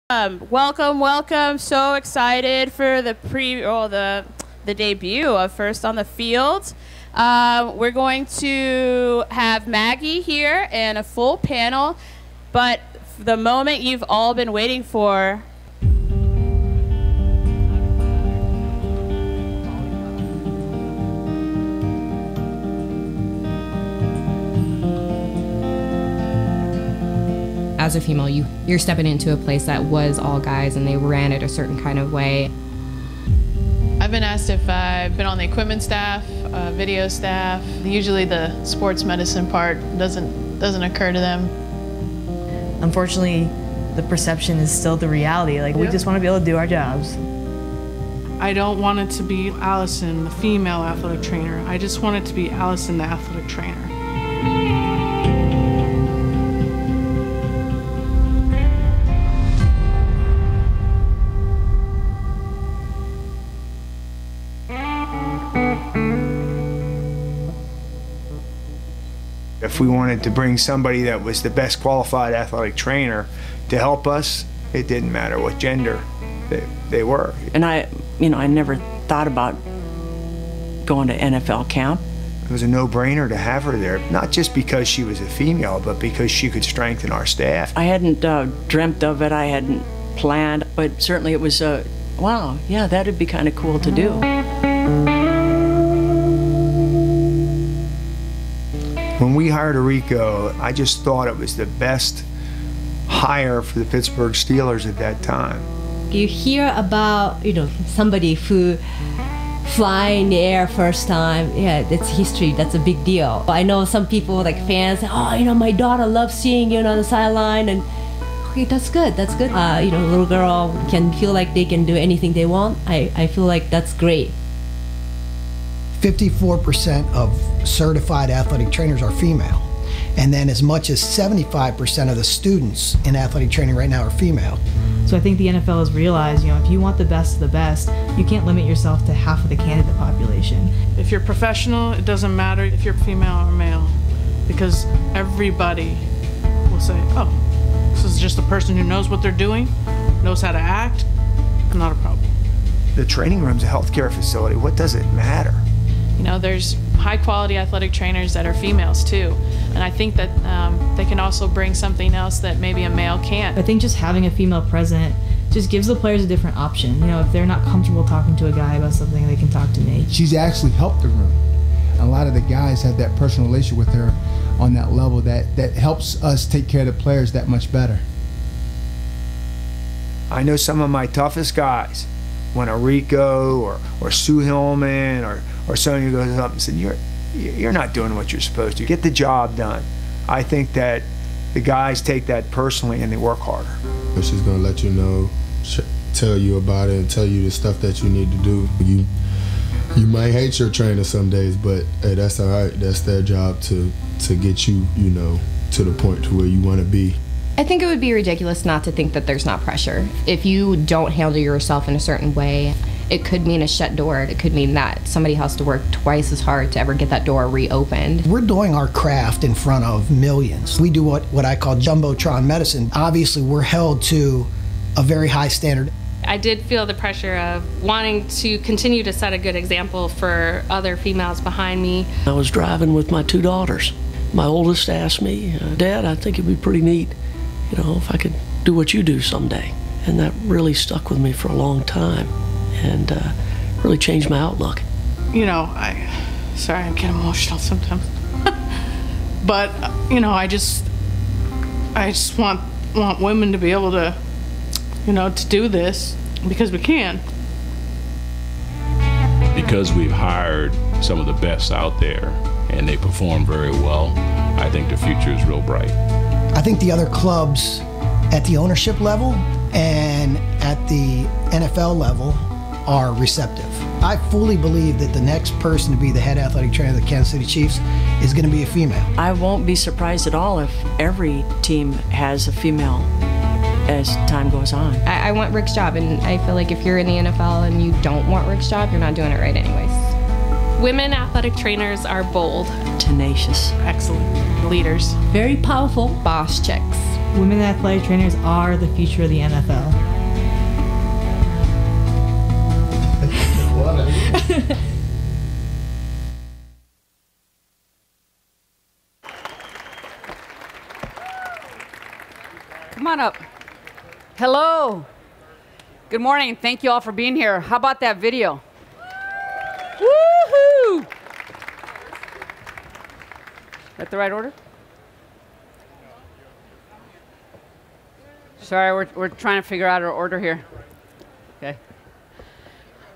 Welcome, welcome. So excited for the debut of First on the Field. We're going to have Maggie here and a full panel, but the moment you've all been waiting for. As a female, you're stepping into a place that was all guys and they ran it a certain kind of way. I've been asked if I've been on the equipment staff, video staff. Usually the sports medicine part doesn't occur to them. Unfortunately, the perception is still the reality. Like, we just want to be able to do our jobs. I don't want it to be Allison, the female athletic trainer. I just want it to be Allison, the athletic trainer. If we wanted to bring somebody that was the best qualified athletic trainer to help us, it didn't matter what gender they were. And I never thought about going to NFL camp. It was a no-brainer to have her there, not just because she was a female, but because she could strengthen our staff. I hadn't dreamt of it, I hadn't planned, but certainly it was, wow, yeah, that'd be kind of cool to do. When we hired Rico, I just thought it was the best hire for the Pittsburgh Steelers at that time. You hear about, somebody who fly in the air first time. Yeah, that's history. That's a big deal. I know some people, like fans, my daughter loves seeing you on the sideline, and okay, that's good. That's good. A little girl can feel like they can do anything they want. I feel like that's great. 54% of certified athletic trainers are female, and then as much as 75% of the students in athletic training right now are female. So I think the NFL has realized, if you want the best of the best, you can't limit yourself to half of the candidate population. If you're professional, it doesn't matter if you're female or male, because everybody will say, oh, this is just a person who knows what they're doing, knows how to act, not a problem. The training room's a healthcare facility. What does it matter? There's high-quality athletic trainers that are females too, and I think that they can also bring something else that maybe a male can't. I think just having a female present just gives the players a different option. If they're not comfortable talking to a guy about something, they can talk to me. She's actually helped the room. A lot of the guys have that personal relationship with her on that level that helps us take care of the players that much better. I know some of my toughest guys, when a Rico or Sue Hillman or Sonia goes up and said, you're not doing what you're supposed to. Get the job done. I think that the guys take that personally and they work harder. She's gonna let you know, tell you about it, and tell you the stuff that you need to do. You might hate your trainer some days, but hey, that's all right. That's their job to get you, to the point to where you want to be. I think it would be ridiculous not to think that there's not pressure. If you don't handle yourself in a certain way, it could mean a shut door. It could mean that somebody has to work twice as hard to ever get that door reopened. We're doing our craft in front of millions. We do what I call jumbotron medicine. Obviously, we're held to a very high standard. I did feel the pressure of wanting to continue to set a good example for other females behind me. I was driving with my two daughters. My oldest asked me, Dad, I think it'd be pretty neat, if I could do what you do someday. And that really stuck with me for a long time and really changed my outlook. Sorry, I get emotional sometimes. But, I just want women to be able to, to do this because we can. Because we've hired some of the best out there and they perform very well, I think the future is real bright. I think the other clubs at the ownership level and at the NFL level are receptive. I fully believe that the next person to be the head athletic trainer of the Kansas City Chiefs is going to be a female. I won't be surprised at all if every team has a female as time goes on. I want Rick's job, and I feel like if you're in the NFL and you don't want Rick's job, you're not doing it right anyways. Women athletic trainers are bold, tenacious, excellent leaders, very powerful boss chicks. Women athletic trainers are the future of the NFL. Come on up. Hello. Good morning. Thank you all for being here. How about that video? Woohoo! That the right order? Sorry, we're trying to figure out our order here. Okay.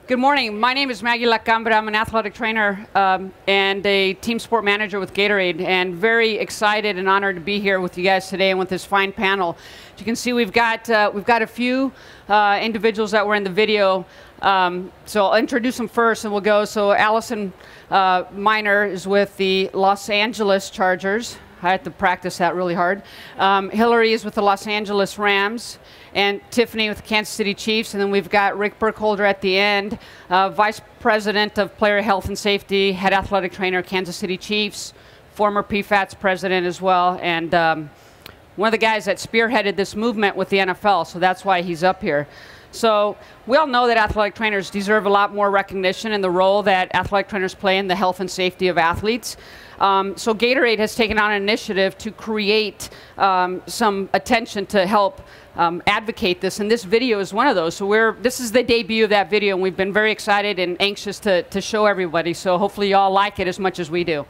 Good morning. My name is Magie Lacambra. I'm an athletic trainer and a team sport manager with Gatorade, and very excited and honored to be here with you guys today and with this fine panel. As you can see, we've got a few individuals that were in the video. So I'll introduce them first, and we'll go. So Allison Minor is with the Los Angeles Chargers. I had to practice that really hard. Hilary is with the Los Angeles Rams, and Tiffany with the Kansas City Chiefs. And then we've got Rick Burkholder at the end, Vice President of Player Health and Safety, Head Athletic Trainer, Kansas City Chiefs, former PFATS President as well, and one of the guys that spearheaded this movement with the NFL, so that's why he's up here. So we all know that athletic trainers deserve a lot more recognition in the role that athletic trainers play in the health and safety of athletes. So Gatorade has taken on an initiative to create some attention to help advocate this, and this video is one of those. So this is the debut of that video, and we've been very excited and anxious to show everybody. So hopefully you all like it as much as we do.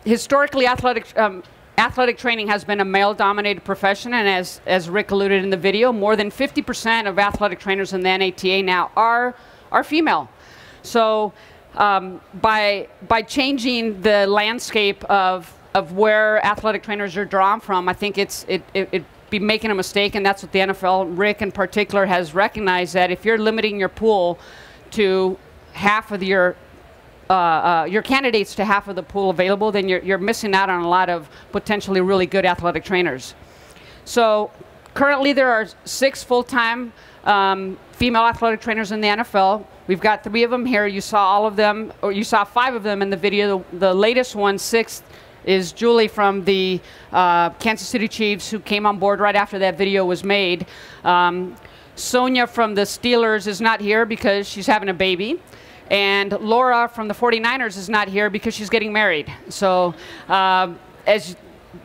Historically, athletic training has been a male-dominated profession, and as Rick alluded in the video, more than 50% of athletic trainers in the NATA now are female. So by changing the landscape of where athletic trainers are drawn from, I think it'd be making a mistake, and that's what the NFL, Rick in particular, has recognized, that if you're limiting your pool to half of your candidates to half of the pool available, then you're missing out on a lot of potentially really good athletic trainers. So currently there are 6 full-time female athletic trainers in the NFL. We've got 3 of them here. You saw all of them, or you saw 5 of them in the video. The latest one, 6th, is Julie from the Kansas City Chiefs, who came on board right after that video was made. Sonia from the Steelers is not here because she's having a baby. And Laura from the 49ers is not here because she's getting married. So as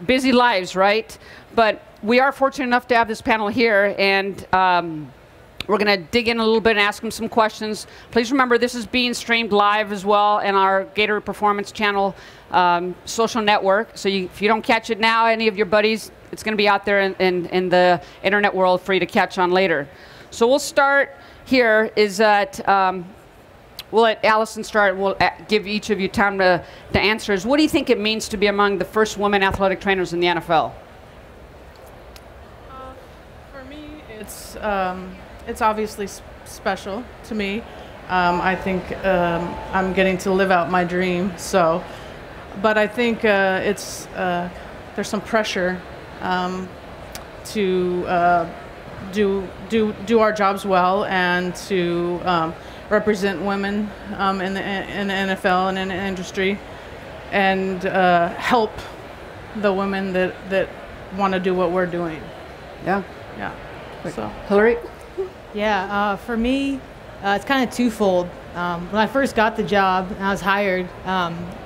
busy lives, right? But we are fortunate enough to have this panel here, and we're going to dig in a little bit and ask them some questions. Please remember, this is being streamed live as well in our Gatorade Performance Channel social network. So if you don't catch it now, any of your buddies, it's going to be out there in the internet world for you to catch on later. So we'll start here is that we'll let Allison start, and we'll give each of you time to answer. What do you think it means to be among the first women athletic trainers in the NFL? For me, it's obviously special to me. I think I'm getting to live out my dream. So, but I think there's some pressure to do our jobs well, and to represent women in the NFL and in the industry, and help the women that want to do what we're doing. Yeah. Yeah. So. Hilary? Yeah, for me, it's kind of twofold. When I first got the job and I was hired,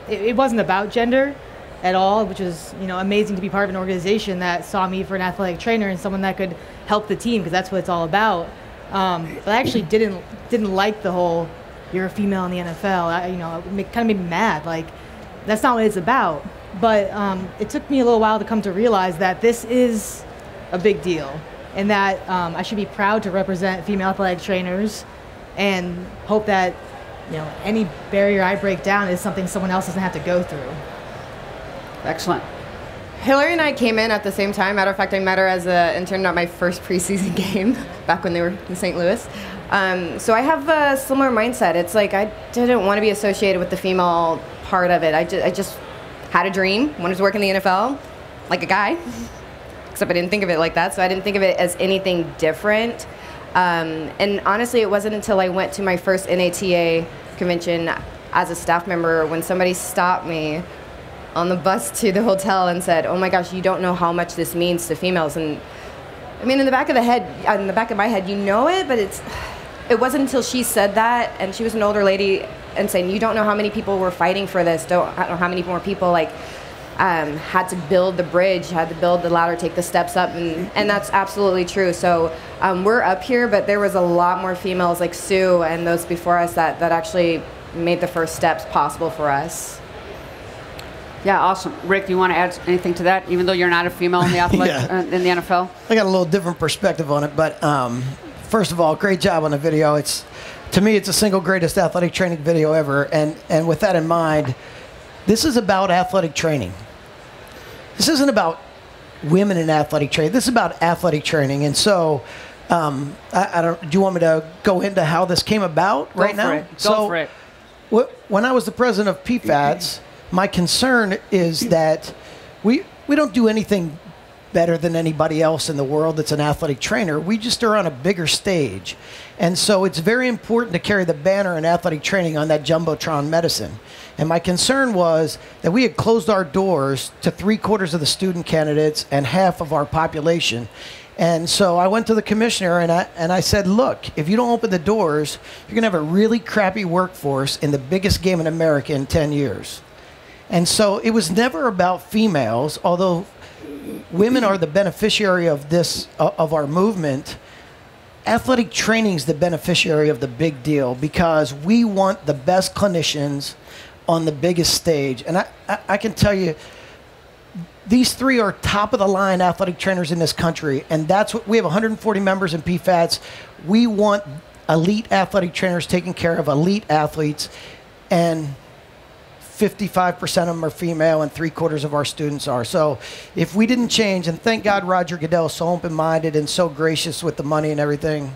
it wasn't about gender at all, which is amazing to be part of an organization that saw me for an athletic trainer and someone that could help the team, because that's what it's all about. But I actually didn't like the whole "you're a female in the NFL." It kind of made me mad. Like, that's not what it's about. But it took me a little while to come to realize that this is a big deal, and that I should be proud to represent female athletic trainers, and hope that any barrier I break down is something someone else doesn't have to go through. Excellent. Hilary and I came in at the same time. Matter of fact, I met her as an intern at my first preseason game back when they were in St. Louis. So I have a similar mindset. It's like I didn't want to be associated with the female part of it. I just had a dream, wanted to work in the NFL, like a guy, except I didn't think of it like that, so I didn't think of it as anything different. And honestly, it wasn't until I went to my first NATA convention as a staff member when somebody stopped me on the bus to the hotel and said, "Oh my gosh, you don't know how much this means to females." And I mean, in the back of my head, you know it, but it wasn't until she said that, and she was an older lady, and saying, you don't know how many people were fighting for this, I don't know how many more people like had to build the bridge, had to build the ladder, take the steps up, and that's absolutely true. So we're up here, but there was a lot more females like Sue and those before us that actually made the first steps possible for us. Yeah, awesome. Rick, do you want to add anything to that, even though you're not a female in the in the NFL? I got a little different perspective on it, but first of all, great job on the video. To me, it's the single greatest athletic training video ever, and with that in mind, this is about athletic training. This isn't about women in athletic training. This is about athletic training, and so I don't. Do you want me to go into how this came about right now? Go for it. When I was the president of PFADS, my concern is that we don't do anything better than anybody else in the world that's an athletic trainer. We just are on a bigger stage. And so it's very important to carry the banner in athletic training on that Jumbotron medicine. And my concern was that we had closed our doors to 3/4 of the student candidates and half of our population. And so I went to the commissioner and I said, look, if you don't open the doors, you're going to have a really crappy workforce in the biggest game in America in 10 years. And so it was never about females, although women are the beneficiary of this, of our movement. Athletic training is the beneficiary of the big deal because we want the best clinicians on the biggest stage. And I can tell you, these three are top of the line athletic trainers in this country. And that's what we have 140 members in PFADS. We want elite athletic trainers taking care of elite athletes. And 55% of them are female and 3/4 of our students are. So if we didn't change, and thank God Roger Goodell is so open-minded and so gracious with the money and everything,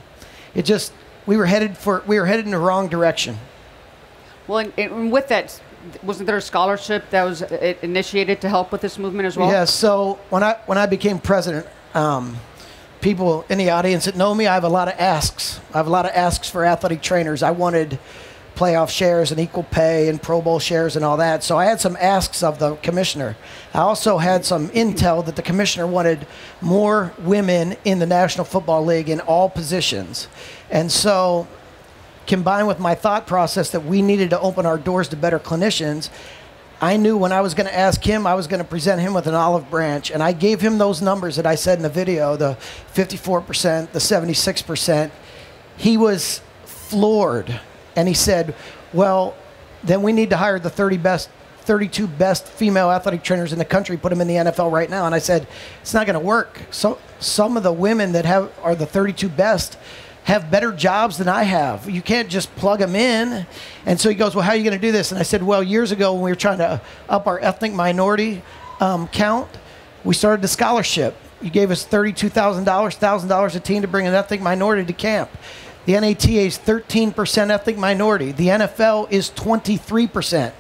it just, we were headed in the wrong direction. Well, and with that, wasn't there a scholarship that was initiated to help with this movement as well? Yes. So when I became president, people in the audience that know me, I have a lot of asks. I have a lot of asks for athletic trainers. I wanted playoff shares and equal pay and Pro Bowl shares and all that. So I had some asks of the commissioner. I also had some intel that the commissioner wanted more women in the National Football League in all positions. And so combined with my thought process that we needed to open our doors to better clinicians, I knew when I was going to ask him, I was going to present him with an olive branch. And I gave him those numbers that I said in the video, the 54%, the 76%. He was floored. And he said, well, then we need to hire the 32 best female athletic trainers in the country, put them in the NFL right now. And I said, it's not going to work. So some of the women that are the 32 best have better jobs than I have. You can't just plug them in. And so he goes, well, how are you going to do this? And I said, well, years ago when we were trying to up our ethnic minority count, we started the scholarship. You gave us $32,000, $1,000 a team to bring an ethnic minority to camp. The NATA is 13% ethnic minority. The NFL is 23%.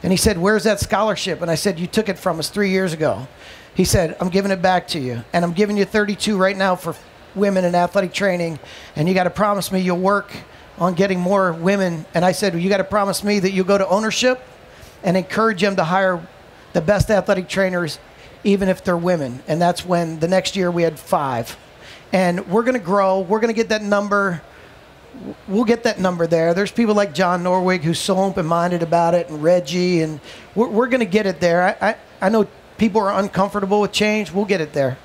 And he said, where's that scholarship? And I said, you took it from us 3 years ago. He said, I'm giving it back to you. And I'm giving you 32 right now for women in athletic training. And you got to promise me you'll work on getting more women. And I said, well, you got to promise me that you'll go to ownership and encourage them to hire the best athletic trainers, even if they're women. And that's when the next year we had 5. And we're going to grow. We're going to get that number. We'll get that number there. There's people like John Norwig who's so open-minded about it, and Reggie, and we're going to get it there. I know people are uncomfortable with change. We'll get it there.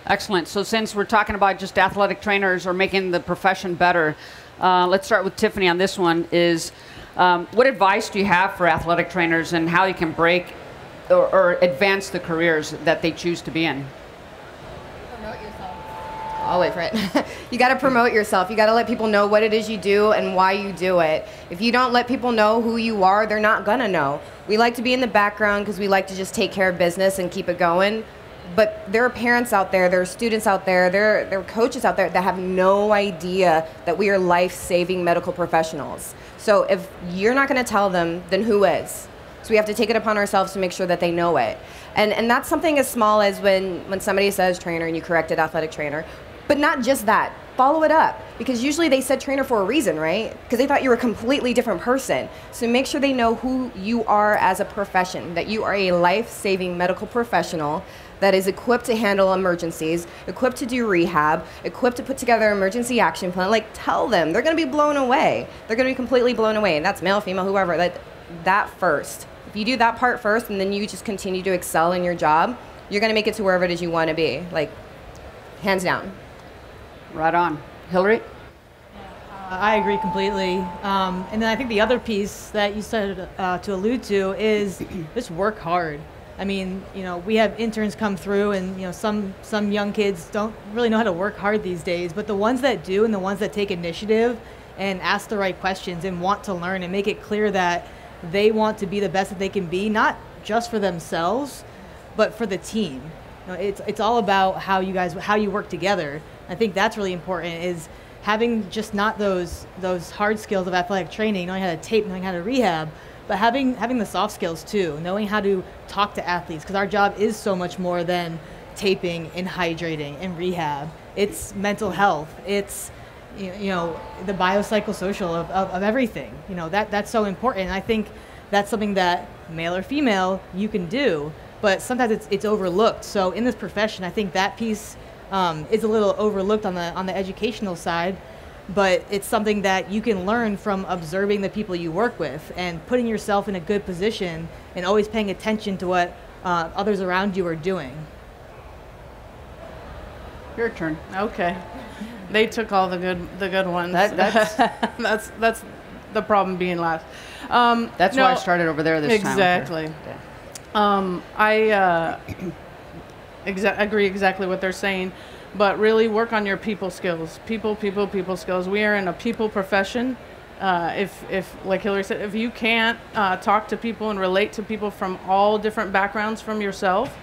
Excellent. So since we're talking about just athletic trainers or making the profession better, let's start with Tiffany on this one. What advice do you have for athletic trainers and how you can break or advance the careers that they choose to be in? I'll wait for it. You got to promote yourself. You got to let people know what it is you do and why you do it. If you don't let people know who you are, they're not going to know. We like to be in the background because we like to just take care of business and keep it going. But there are parents out there, there are students out there, there are coaches out there that have no idea that we are life-saving medical professionals. So if you're not going to tell them, then who is? So we have to take it upon ourselves to make sure that they know it. And that's something as small as when somebody says trainer and you corrected athletic trainer. But not just that. Follow it up. Because usually they said trainer for a reason, right? Because they thought you were a completely different person. So make sure they know who you are as a profession, that you are a life-saving medical professional that is equipped to handle emergencies, equipped to do rehab, equipped to put together an emergency action plan, like, tell them. They're going to be blown away. They're going to be completely blown away. And that's male, female, whoever. That first. If you do that part first and then you just continue to excel in your job, you're going to make it to wherever it is you want to be. Like, hands down. Right on. Hilary? I agree completely. And then I think the other piece that you started to allude to is just work hard. I mean, you know, we have interns come through, and, you know, some young kids don't really know how to work hard these days, but the ones that do and the ones that take initiative and ask the right questions and want to learn and make it clear that they want to be the best that they can be, not just for themselves, but for the team. You know, it's all about how you work together. I think that's really important, is having just not those hard skills of athletic training, knowing how to tape, knowing how to rehab, but having the soft skills too, knowing how to talk to athletes, because our job is so much more than taping and hydrating and rehab. It's mental health. It's, you know, the biopsychosocial of everything. You know, that's so important. And I think that's something that, male or female, you can do, but sometimes it's overlooked. So in this profession, I think that piece is a little overlooked on the educational side, but it's something that you can learn from observing the people you work with and putting yourself in a good position and always paying attention to what others around you are doing. Your turn. Okay. They took all the good ones. That's that's the problem being last. That's why I started over there this time. Exactly. I agree exactly what they're saying, but really work on your people skills. People skills. We are in a people profession. If like Hilary said, if you can't talk to people and relate to people from all different backgrounds from yourself,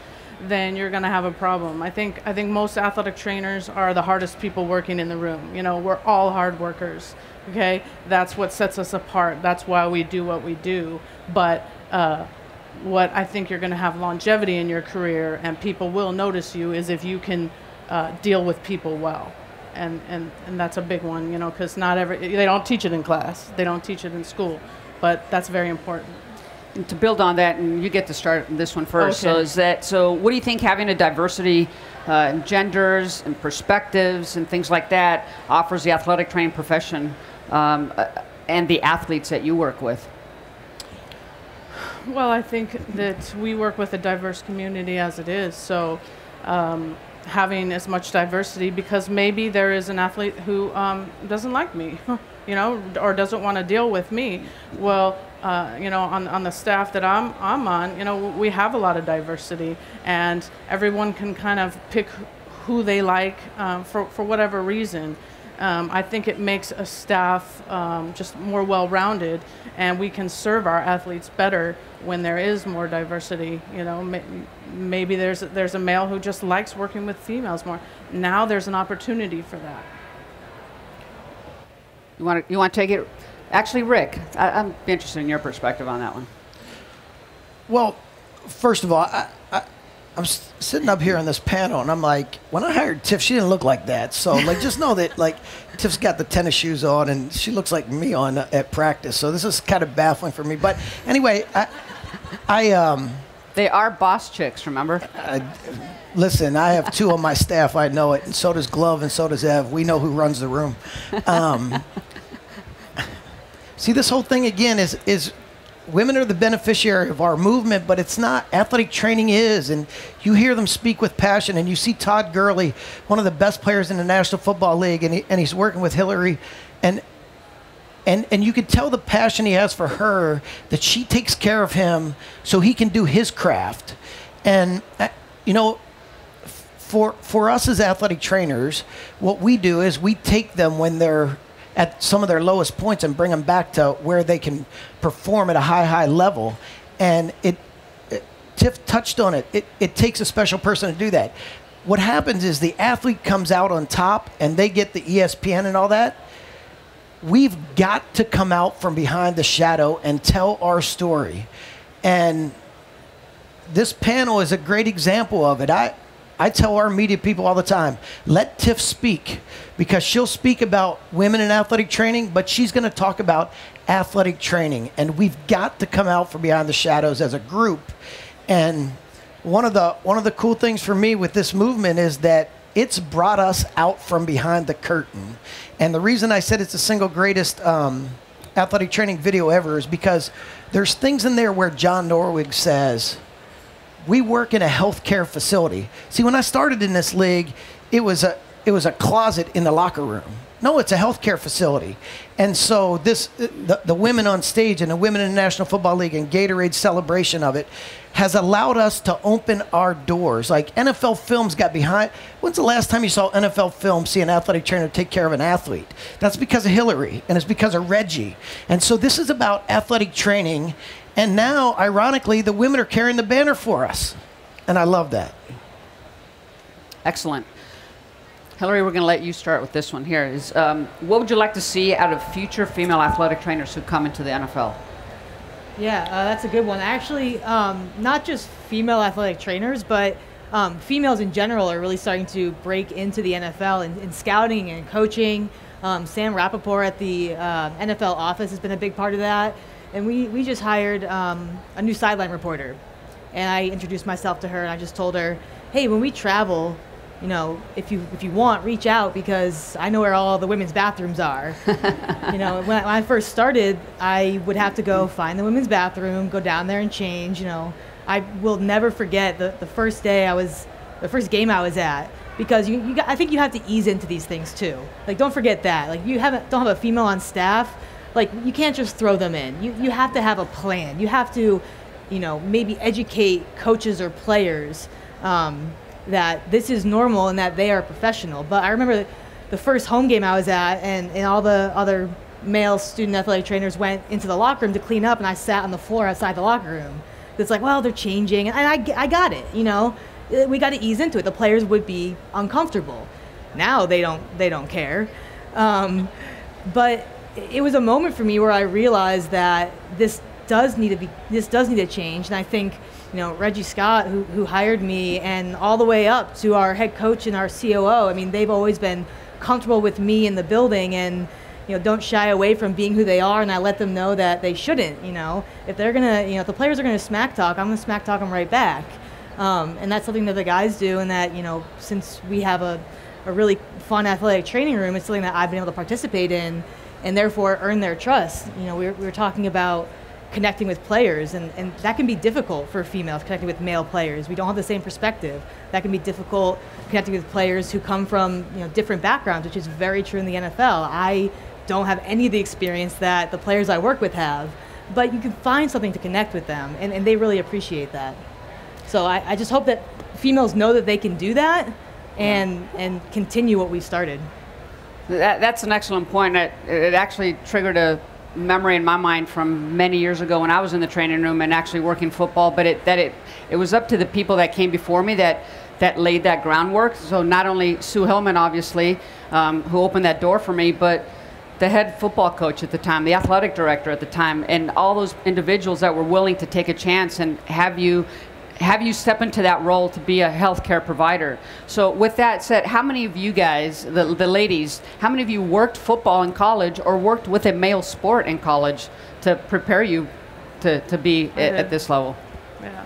then you're going to have a problem. I think most athletic trainers are the hardest people working in the room. You know, we're all hard workers. Okay, that's what sets us apart. That's why we do what we do. But what I think you're going to have longevity in your career, and people will notice you, is if you can deal with people well. And that's a big one, you know, because they don't teach it in class. They don't teach it in school. But that's very important. And to build on that, and you get to start this one first. Okay. So what do you think having a diversity in genders and perspectives and things like that offers the athletic training profession and the athletes that you work with? Well, I think that we work with a diverse community as it is. So having as much diversity, because maybe there is an athlete who doesn't like me, you know, or doesn't want to deal with me. Well, you know, on the staff that I'm on, you know, we have a lot of diversity, and everyone can kind of pick who they like for whatever reason. I think it makes a staff just more well-rounded, and we can serve our athletes better when there is more diversity. You know, maybe there's a male who just likes working with females more. Now there's an opportunity for that. You want to take it? Actually, Rick, I'm interested in your perspective on that one. Well, first of all, I'm sitting up here on this panel, and I'm like, when I hired Tiff, she didn't look like that. So, like, just know that, like, Tiff's got the tennis shoes on, and she looks like me at practice. So this is kind of baffling for me. But anyway, they are boss chicks, remember? Listen, I have two on my staff. I know it, and so does Glove, and so does Ev. We know who runs the room. See, this whole thing again is women are the beneficiary of our movement, but it's not. Athletic training is, and you hear them speak with passion, and you see Todd Gurley, one of the best players in the National Football League, and he's working with Hilary, and you can tell the passion he has for her, that she takes care of him so he can do his craft. And, you know, for us as athletic trainers, what we do is we take them when they're at some of their lowest points and bring them back to where they can perform at a high level. And Tiff touched on it. It takes a special person to do that. What happens is the athlete comes out on top and they get the ESPN and all that. We've got to come out from behind the shadow and tell our story. And this panel is a great example of it. I tell our media people all the time, let Tiff speak, because she'll speak about women in athletic training, but she's going to talk about athletic training. And we've got to come out from behind the shadows as a group and one of the cool things for me with this movement is that it's brought us out from behind the curtain. And the reason I said it's the single greatest athletic training video ever is because there's things in there where John Norwig says, we work in a healthcare facility. See, when I started in this league, it was a closet in the locker room. No, it's a healthcare facility. And so the women on stage and the women in the National Football League and Gatorade's celebration of it has allowed us to open our doors. Like NFL Films got behind. When's the last time you saw NFL Films see an athletic trainer take care of an athlete? That's because of Hilary, and it's because of Reggie. And so this is about athletic training. And now, ironically, the women are carrying the banner for us. And I love that. Excellent. Hilary, we're going to let you start with this one here. What would you like to see out of future female athletic trainers who come into the NFL? Yeah, that's a good one. Actually, not just female athletic trainers, but females in general are really starting to break into the NFL in scouting and coaching. Sam Rappaport at the NFL office has been a big part of that. And we just hired a new sideline reporter. And I introduced myself to her, and I just told her, hey, when we travel, you know, if you want, reach out, because I know where all the women's bathrooms are. You know, when I first started, I would have to go find the women's bathroom, go down there and change. You know, I will never forget the first day the first game I was at, because I think you have to ease into these things too. Like, don't forget that. Like, don't have a female on staff. Like, you can't just throw them in. You have to have a plan. You have to, you know, maybe educate coaches or players that this is normal and that they are professional. But I remember the first home game I was at, and all the other male student athletic trainers went into the locker room to clean up, and I sat on the floor outside the locker room. It's like, well, they're changing, and I got it. You know, we got to ease into it. The players would be uncomfortable. Now they don't care. But it was a moment for me where I realized that this does need to change. And I think, you know, Reggie Scott, who hired me, and all the way up to our head coach and our COO, I mean, they've always been comfortable with me in the building, and, you know, don't shy away from being who they are. And I let them know that they shouldn't. You know, if they're gonna, you know, if the players are gonna smack talk, I'm gonna smack talk them right back. And that's something that the guys do, and that, you know, since we have a really fun athletic training room, it's something that I've been able to participate in, and therefore earn their trust. You know, we were talking about connecting with players, and that can be difficult for females, connecting with male players. We don't have the same perspective. That can be difficult connecting with players who come from, you know, different backgrounds, which is very true in the NFL. I don't have any of the experience that the players I work with have, but you can find something to connect with them, and they really appreciate that. So I just hope that females know that they can do that and continue what we started. That's an excellent point. It actually triggered a memory in my mind from many years ago when I was in the training room and actually working football. But it was up to the people that came before me that laid that groundwork. So not only Sue Hillman, obviously, who opened that door for me, but the head football coach at the time, the athletic director at the time, and all those individuals that were willing to take a chance and have you step into that role to be a healthcare provider. So with that said, how many of you guys, the ladies, how many of you worked football in college or worked with a male sport in college to prepare you to be at this level? Yeah.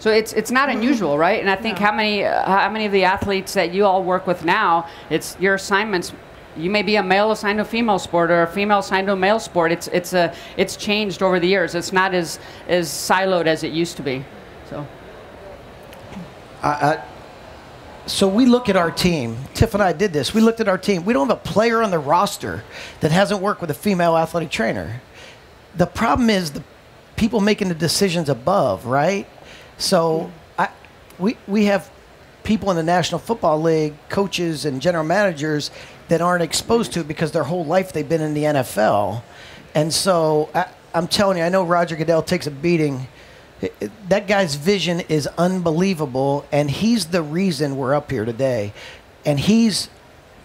So it's not unusual, right? And I think how many of the athletes that you all work with now, it's your assignments. You may be a male assigned to a female sport or a female assigned to a male sport. It's changed over the years. It's not as siloed as it used to be. So we look at our team. Tiff and I did this. We looked at our team. We don't have a player on the roster that hasn't worked with a female athletic trainer. The problem is the people making the decisions above, right? So we have people in the National Football League, coaches and general managers that aren't exposed to it because their whole life they've been in the NFL. And so I'm telling you, I know Roger Goodell takes a beating. That guy's vision is unbelievable, and he's the reason we're up here today. And he's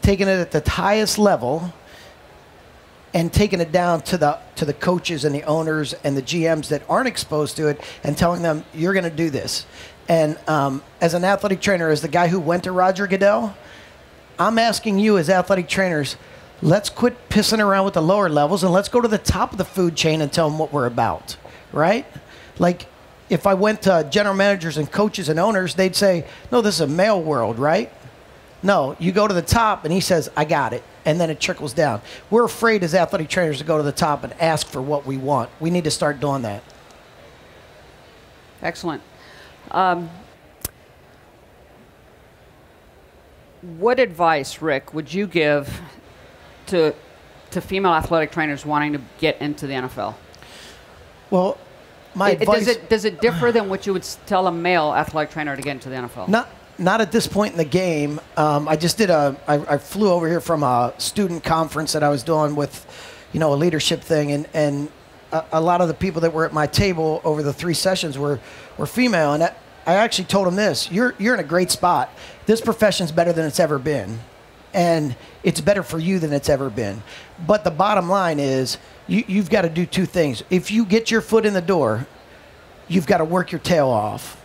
taking it at the highest level and taking it down to the coaches and the owners and the GMs that aren't exposed to it and telling them, you're going to do this. And as an athletic trainer, as the guy who went to Roger Goodell, I'm asking you as athletic trainers, let's quit pissing around with the lower levels and let's go to the top of the food chain and tell them what we're about, right? Like, if I went to general managers and coaches and owners, they'd say, no, this is a male world, right? No, you go to the top and he says, I got it. And then it trickles down. We're afraid as athletic trainers to go to the top and ask for what we want. We need to start doing that. Excellent. What advice, Rick, would you give to female athletic trainers wanting to get into the NFL? Well, my advice... Does it differ than what you would tell a male athletic trainer to get into the NFL? Not at this point in the game. I just did I flew over here from a student conference that I was doing with, a leadership thing, and a lot of the people that were at my table over the 3 sessions were female, and I actually told them this: you're in a great spot. This profession's better than it's ever been, and it's better for you than it's ever been. But the bottom line is you've got to do 2 things. If you get your foot in the door, you've got to work your tail off.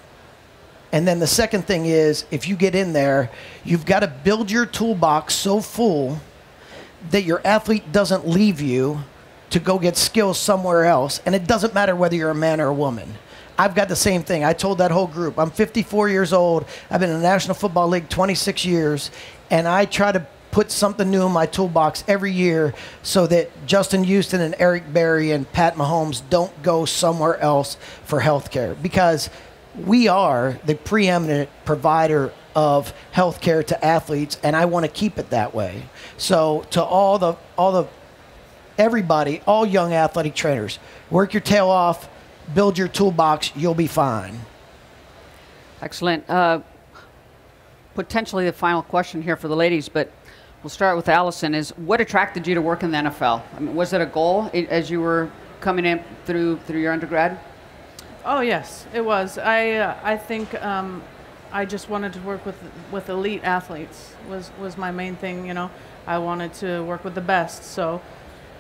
And then the second thing is, if you get in there, you've got to build your toolbox so full that your athlete doesn't leave you to go get skills somewhere else. And it doesn't matter whether you're a man or a woman. I've got the same thing. I told that whole group, I'm 54 years old. I've been in the National Football League 26 years. And I try to put something new in my toolbox every year so that Justin Houston and Eric Berry and Pat Mahomes don't go somewhere else for healthcare. Because we are the preeminent provider of healthcare to athletes, and I want to keep it that way. So to everybody, all young athletic trainers, work your tail off, build your toolbox, you'll be fine. Excellent. Potentially the final question here for the ladies, but we'll start with Allison. Is what attracted you to work in the NFL? I mean, was it a goal as you were coming in through your undergrad? Oh yes, it was. I think I just wanted to work with elite athletes was my main thing. I wanted to work with the best. So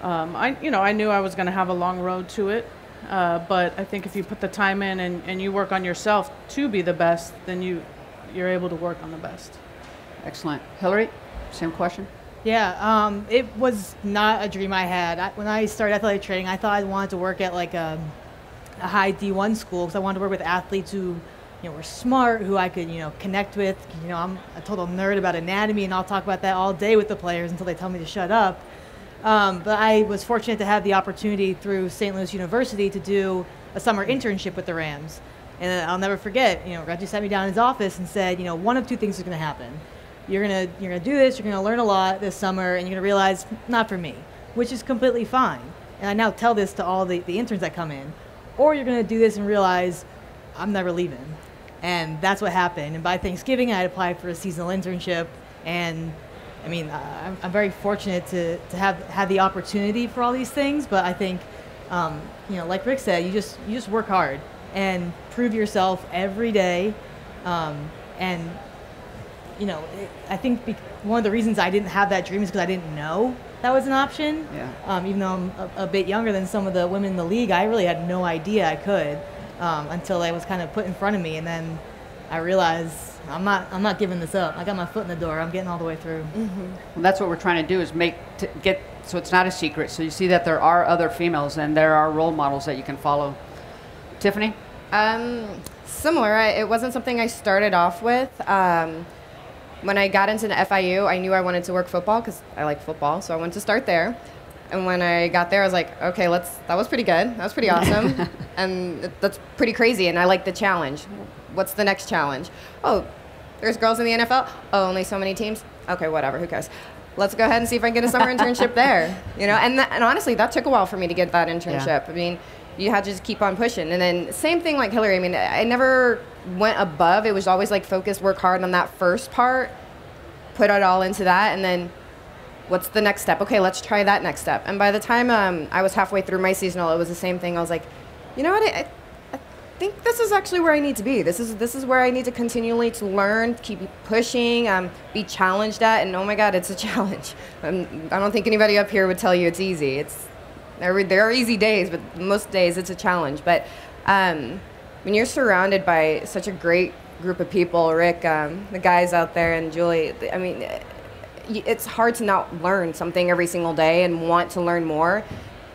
I knew I was going to have a long road to it. But I think if you put the time in and you work on yourself to be the best, then you're able to work on the best. Excellent. Hilary, same question. Yeah, it was not a dream I had. When I started athletic training, I thought I wanted to work at like a high D1 school because I wanted to work with athletes who, were smart, who I could, connect with. I'm a total nerd about anatomy, and I'll talk about that all day with the players until they tell me to shut up. But I was fortunate to have the opportunity through St. Louis University to do a summer internship with the Rams. And I'll never forget, Reggie sat me down in his office and said, one of 2 things is going to happen. You're gonna do this, you're gonna learn a lot this summer, and you're gonna realize, not for me, which is completely fine. And I now tell this to all the interns that come in. Or you're gonna do this and realize, I'm never leaving. And that's what happened. And by Thanksgiving, I had applied for a seasonal internship. And I mean, I'm very fortunate to have the opportunity for all these things. But I think, like Rick said, you just work hard and prove yourself every day. And I think one of the reasons I didn't have that dream is because I didn't know that was an option. Yeah. Even though I'm a bit younger than some of the women in the league, I really had no idea I could until it was kind of put in front of me, and then I realized I'm not giving this up. I got my foot in the door. I'm getting all the way through. Mm-hmm. Well, that's what we're trying to do is get so it's not a secret. So you see that there are other females and there are role models that you can follow. Tiffany? Similar. It wasn't something I started off with. When I got into the FIU, I knew I wanted to work football because I like football, so I wanted to start there. And when I got there, I was like, okay, that was pretty good. That was pretty awesome. And that's pretty crazy, and I like the challenge. What's the next challenge? Oh, there's girls in the NFL? Oh, only so many teams? Okay, whatever, who cares? Let's go ahead and see if I can get a summer internship there. And honestly, that took a while for me to get that internship. Yeah. I mean, you had to just keep on pushing. And then same thing like Hilary. I mean, I never went above. It was always like focus, work hard on that first part, put it all into that, and then what's the next step? Okay, let's try that next step. And by the time I was halfway through my seasonal, it was the same thing. I was like, you know what? I think this is actually where I need to be. This is where I need to continually to learn, keep pushing, be challenged at. And oh my God, it's a challenge. I don't think anybody up here would tell you it's easy. There are easy days, but most days it's a challenge. But when you're surrounded by such a great group of people, Rick, the guys out there, and Julie, I mean, it's hard to not learn something every single day and want to learn more.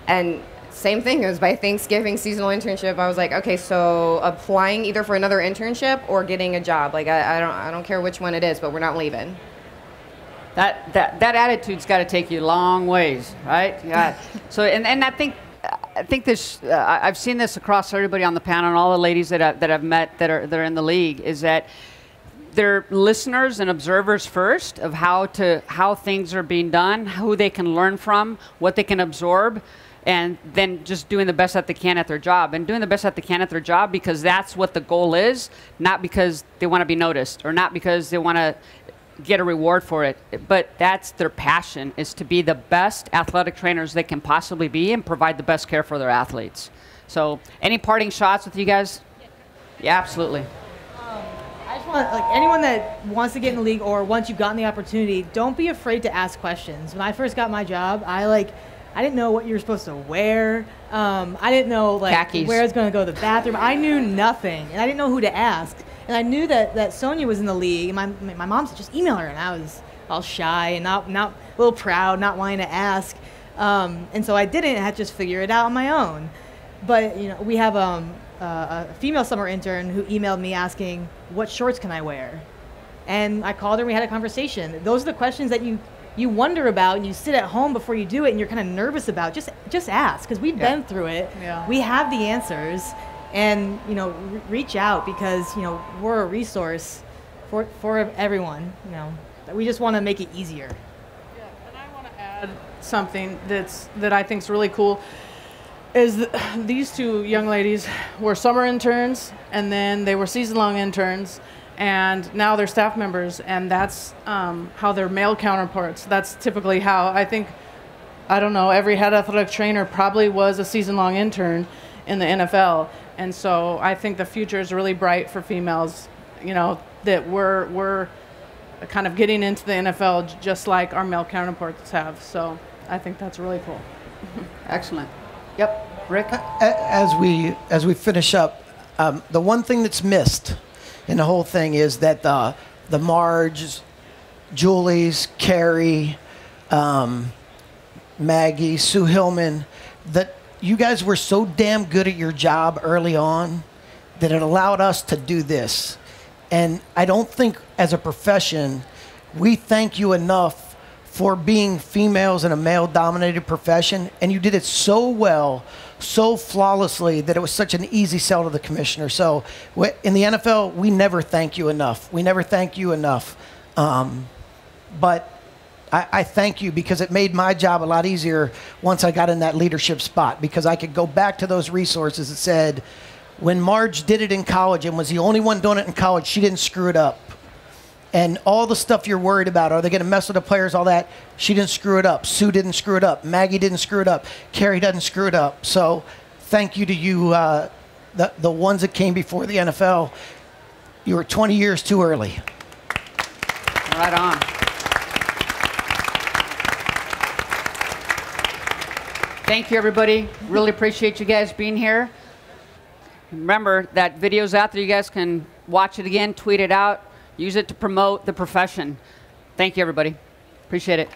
And Same thing. It was by Thanksgiving seasonal internship. I was like, okay, so applying either for another internship or getting a job. Like I don't care which one it is, but we're not leaving. That attitude's got to take you long ways, right? Yeah. So and I think this I've seen this across everybody on the panel and all the ladies that I've met that are in the league is that they're listeners and observers first of how things are being done, who they can learn from, what they can absorb, and then just doing the best that they can at their job. And doing the best that they can at their job because that's what the goal is, not because they want to be noticed or not because they want to get a reward for it. But that's their passion, is to be the best athletic trainers they can possibly be and provide the best care for their athletes. So any parting shots with you guys? Yeah, absolutely. I just want, like, anyone that wants to get in the league or once you've gotten the opportunity, don't be afraid to ask questions. When I first got my job, I didn't know what you were supposed to wear. I didn't know Khakis. Where I was going to go to the bathroom. I knew nothing, and I didn't know who to ask. And I knew that Sonia was in the league. And my mom said, just email her. And I was all shy and not a little proud, not wanting to ask. And so I didn't. I had to just figure it out on my own. But we have a female summer intern who emailed me asking, what shorts can I wear? And I called her and we had a conversation. Those are the questions that you wonder about and you sit at home before you do it and you're kind of nervous about. Just ask, because we've been through it. Yeah. We have the answers. And reach out, because we're a resource for everyone. We just want to make it easier. Yeah, and I want to add something that I think is really cool. Is these two young ladies were summer interns, and then they were season-long interns, and now they're staff members, and that's how they're male counterparts. That's typically how I don't know, every head athletic trainer probably was a season-long intern in the NFL. And so I think the future is really bright for females, that we're kind of getting into the NFL just like our male counterparts have. So I think that's really cool. Excellent. Yep. Rick? As we finish up, the one thing that's missed in the whole thing is that the Marges, Julie's, Carrie, Maggie, Sue Hillman, that you guys were so damn good at your job early on that it allowed us to do this. And I don't think as a profession, we thank you enough for being females in a male-dominated profession. And you did it so well, so flawlessly, that it was such an easy sell to the commissioner. So in the NFL, we never thank you enough. We never thank you enough. But I thank you, because it made my job a lot easier once I got in that leadership spot, because I could go back to those resources that said, when Marge did it in college and was the only one doing it in college, she didn't screw it up. And all the stuff you're worried about, are they going to mess with the players, all that, she didn't screw it up. Sue didn't screw it up. Maggie didn't screw it up. Carrie doesn't screw it up. So thank you to you, the ones that came before the NFL. You were 20 years too early. Right on. Thank you, everybody. Really appreciate you guys being here. Remember, that video's out there. You guys can watch it again, tweet it out, use it to promote the profession. Thank you, everybody. Appreciate it.